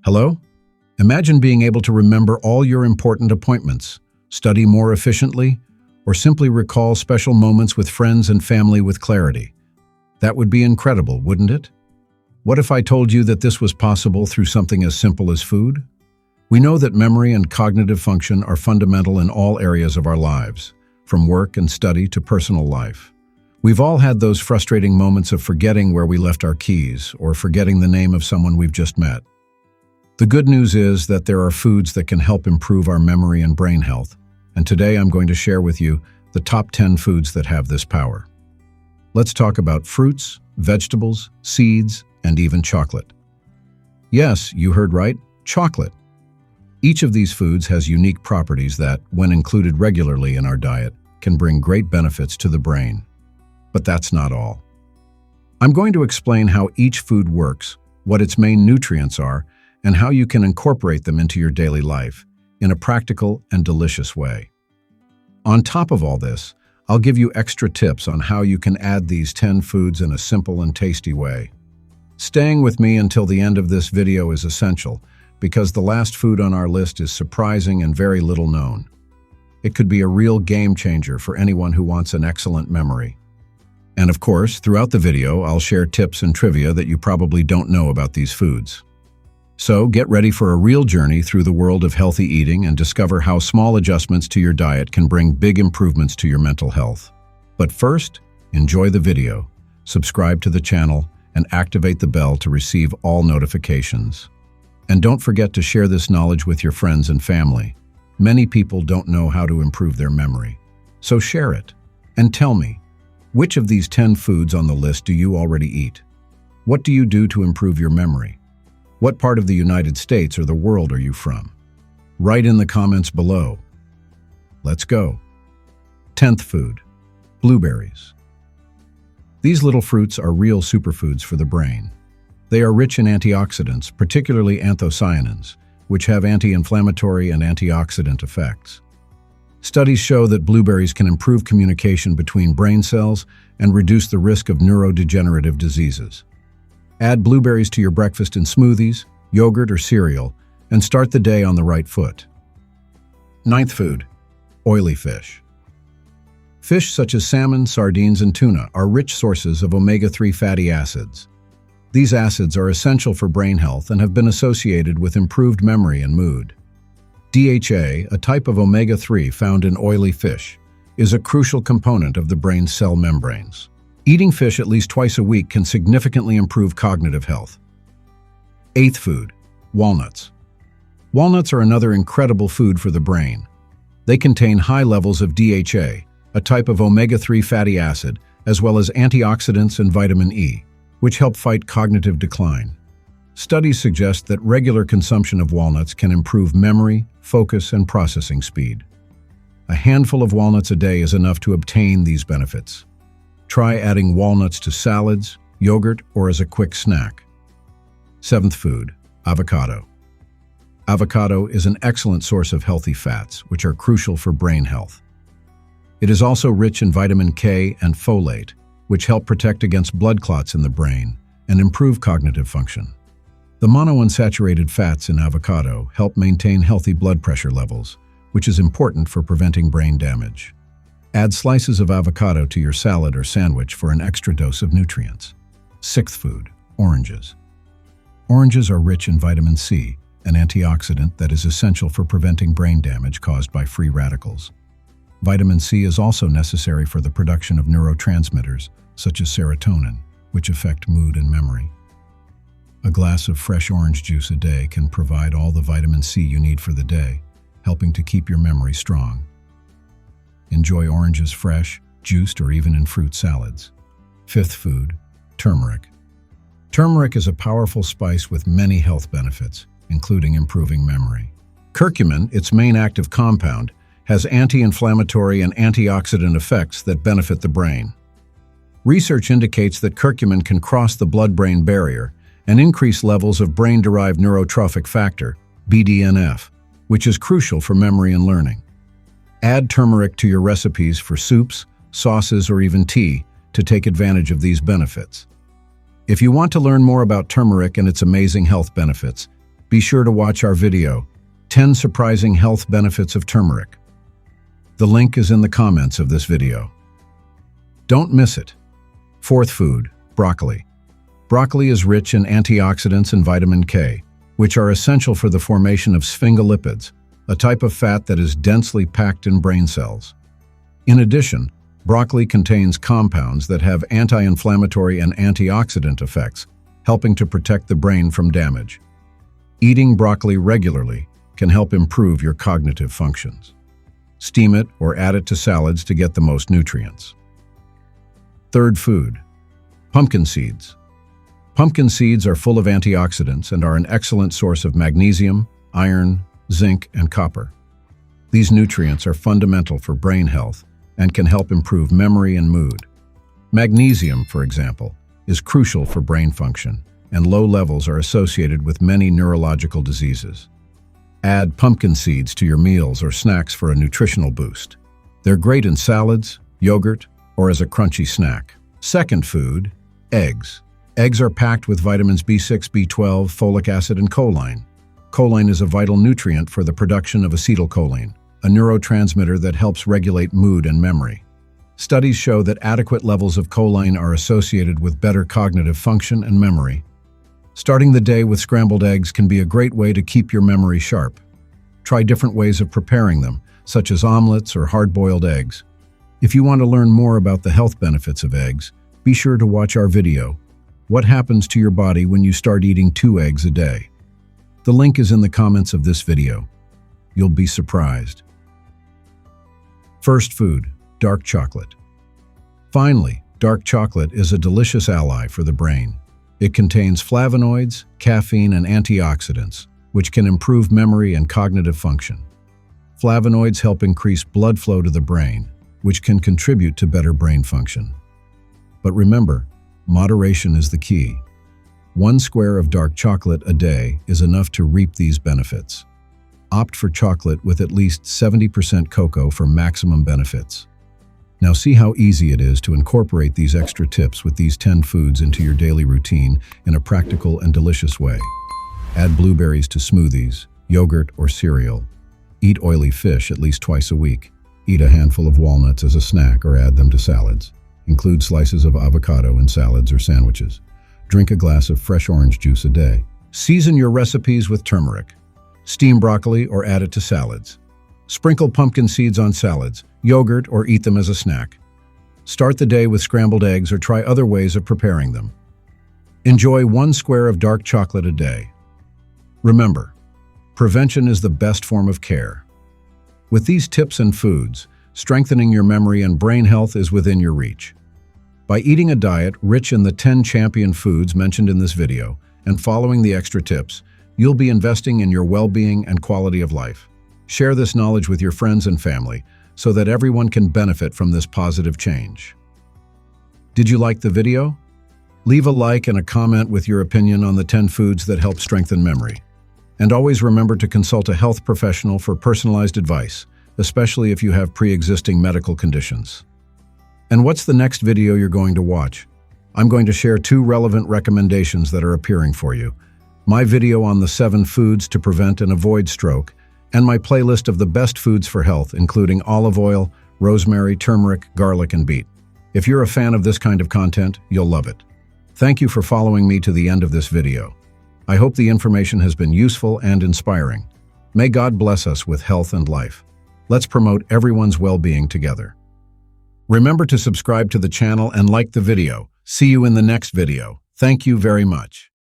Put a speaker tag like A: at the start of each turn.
A: Hello? Imagine being able to remember all your important appointments, study more efficiently, or simply recall special moments with friends and family with clarity. That would be incredible, wouldn't it? What if I told you that this was possible through something as simple as food? We know that memory and cognitive function are fundamental in all areas of our lives, from work and study to personal life. We've all had those frustrating moments of forgetting where we left our keys or forgetting the name of someone we've just met. The good news is that there are foods that can help improve our memory and brain health, and today I'm going to share with you the top 10 foods that have this power. Let's talk about fruits, vegetables, seeds, and even chocolate. Yes, you heard right, chocolate. Each of these foods has unique properties that, when included regularly in our diet, can bring great benefits to the brain. But that's not all. I'm going to explain how each food works, what its main nutrients are, and how you can incorporate them into your daily life in a practical and delicious way. On top of all this, I'll give you extra tips on how you can add these 10 foods in a simple and tasty way. Staying with me until the end of this video is essential, because the last food on our list is surprising and very little known. It could be a real game changer for anyone who wants an excellent memory. And of course, throughout the video, I'll share tips and trivia that you probably don't know about these foods. So get ready for a real journey through the world of healthy eating and discover how small adjustments to your diet can bring big improvements to your mental health. But first, enjoy the video, subscribe to the channel, and activate the bell to receive all notifications. And don't forget to share this knowledge with your friends and family. Many people don't know how to improve their memory. So share it. And tell me, which of these 10 foods on the list do you already eat? What do you do to improve your memory? What part of the United States or the world are you from? Write in the comments below. Let's go. 10th food, blueberries. These little fruits are real superfoods for the brain. They are rich in antioxidants, particularly anthocyanins, which have anti-inflammatory and antioxidant effects. Studies show that blueberries can improve communication between brain cells and reduce the risk of neurodegenerative diseases. Add blueberries to your breakfast in smoothies, yogurt, or cereal, and start the day on the right foot. 9th food, oily fish. Fish such as salmon, sardines, and tuna are rich sources of omega-3 fatty acids. These acids are essential for brain health and have been associated with improved memory and mood. DHA, a type of omega-3 found in oily fish, is a crucial component of the brain's cell membranes. Eating fish at least twice a week can significantly improve cognitive health. 8th food, walnuts. Walnuts are another incredible food for the brain. They contain high levels of DHA, a type of omega-3 fatty acid, as well as antioxidants and vitamin E, which help fight cognitive decline. Studies suggest that regular consumption of walnuts can improve memory, focus, and processing speed. A handful of walnuts a day is enough to obtain these benefits. Try adding walnuts to salads, yogurt, or as a quick snack. 7th food, avocado. Avocado is an excellent source of healthy fats, which are crucial for brain health. It is also rich in vitamin K and folate, which help protect against blood clots in the brain and improve cognitive function. The monounsaturated fats in avocado help maintain healthy blood pressure levels, which is important for preventing brain damage. Add slices of avocado to your salad or sandwich for an extra dose of nutrients. 6th food, oranges. Oranges are rich in vitamin C, an antioxidant that is essential for preventing brain damage caused by free radicals. Vitamin C is also necessary for the production of neurotransmitters, such as serotonin, which affect mood and memory. A glass of fresh orange juice a day can provide all the vitamin C you need for the day, helping to keep your memory strong. Enjoy oranges fresh, juiced, or even in fruit salads. 5th food, turmeric. Turmeric is a powerful spice with many health benefits, including improving memory. Curcumin, its main active compound, has anti-inflammatory and antioxidant effects that benefit the brain. Research indicates that curcumin can cross the blood-brain barrier and increase levels of brain-derived neurotrophic factor, BDNF, which is crucial for memory and learning. Add turmeric to your recipes for soups, sauces, or even tea to take advantage of these benefits. If you want to learn more about turmeric and its amazing health benefits, be sure to watch our video, 10 Surprising Health Benefits of Turmeric. The link is in the comments of this video. Don't miss it. Fourth food, broccoli. Broccoli is rich in antioxidants and vitamin K, which are essential for the formation of sphingolipids, a type of fat that is densely packed in brain cells. In addition, broccoli contains compounds that have anti-inflammatory and antioxidant effects, helping to protect the brain from damage. Eating broccoli regularly can help improve your cognitive functions. Steam it or add it to salads to get the most nutrients. Third food, pumpkin seeds. Pumpkin seeds are full of antioxidants and are an excellent source of magnesium, iron, zinc, and copper. These nutrients are fundamental for brain health and can help improve memory and mood. Magnesium, for example, is crucial for brain function, and low levels are associated with many neurological diseases. Add pumpkin seeds to your meals or snacks for a nutritional boost. They're great in salads, yogurt, or as a crunchy snack. Second food, eggs. Eggs are packed with vitamins B6, B12, folic acid, and choline. Choline is a vital nutrient for the production of acetylcholine, a neurotransmitter that helps regulate mood and memory. Studies show that adequate levels of choline are associated with better cognitive function and memory. Starting the day with scrambled eggs can be a great way to keep your memory sharp. Try different ways of preparing them, such as omelets or hard-boiled eggs. If you want to learn more about the health benefits of eggs, be sure to watch our video, What Happens to Your Body When You Start Eating 2 Eggs a Day? The link is in the comments of this video. You'll be surprised. First food, dark chocolate. Finally, dark chocolate is a delicious ally for the brain. It contains flavonoids, caffeine, and antioxidants, which can improve memory and cognitive function. Flavonoids help increase blood flow to the brain, which can contribute to better brain function. But remember, moderation is the key. 1 square of dark chocolate a day is enough to reap these benefits. Opt for chocolate with at least 70% cocoa for maximum benefits. Now see how easy it is to incorporate these extra tips with these 10 foods into your daily routine in a practical and delicious way. Add blueberries to smoothies, yogurt, or cereal. Eat oily fish at least twice a week. Eat a handful of walnuts as a snack or add them to salads. Include slices of avocado in salads or sandwiches. Drink a glass of fresh orange juice a day. Season your recipes with turmeric. Steam broccoli or add it to salads. Sprinkle pumpkin seeds on salads, yogurt, or eat them as a snack. Start the day with scrambled eggs or try other ways of preparing them. Enjoy 1 square of dark chocolate a day. Remember, prevention is the best form of care. With these tips and foods, strengthening your memory and brain health is within your reach. By eating a diet rich in the 10 champion foods mentioned in this video and following the extra tips, you'll be investing in your well-being and quality of life. Share this knowledge with your friends and family so that everyone can benefit from this positive change. Did you like the video? Leave a like and a comment with your opinion on the 10 foods that help strengthen memory. And always remember to consult a health professional for personalized advice, especially if you have pre-existing medical conditions. And what's the next video you're going to watch? I'm going to share 2 relevant recommendations that are appearing for you. My video on the 7 foods to prevent and avoid stroke, and my playlist of the best foods for health, including olive oil, rosemary, turmeric, garlic, and beet. If you're a fan of this kind of content, you'll love it. Thank you for following me to the end of this video. I hope the information has been useful and inspiring. May God bless us with health and life. Let's promote everyone's well-being together. Remember to subscribe to the channel and like the video. See you in the next video. Thank you very much.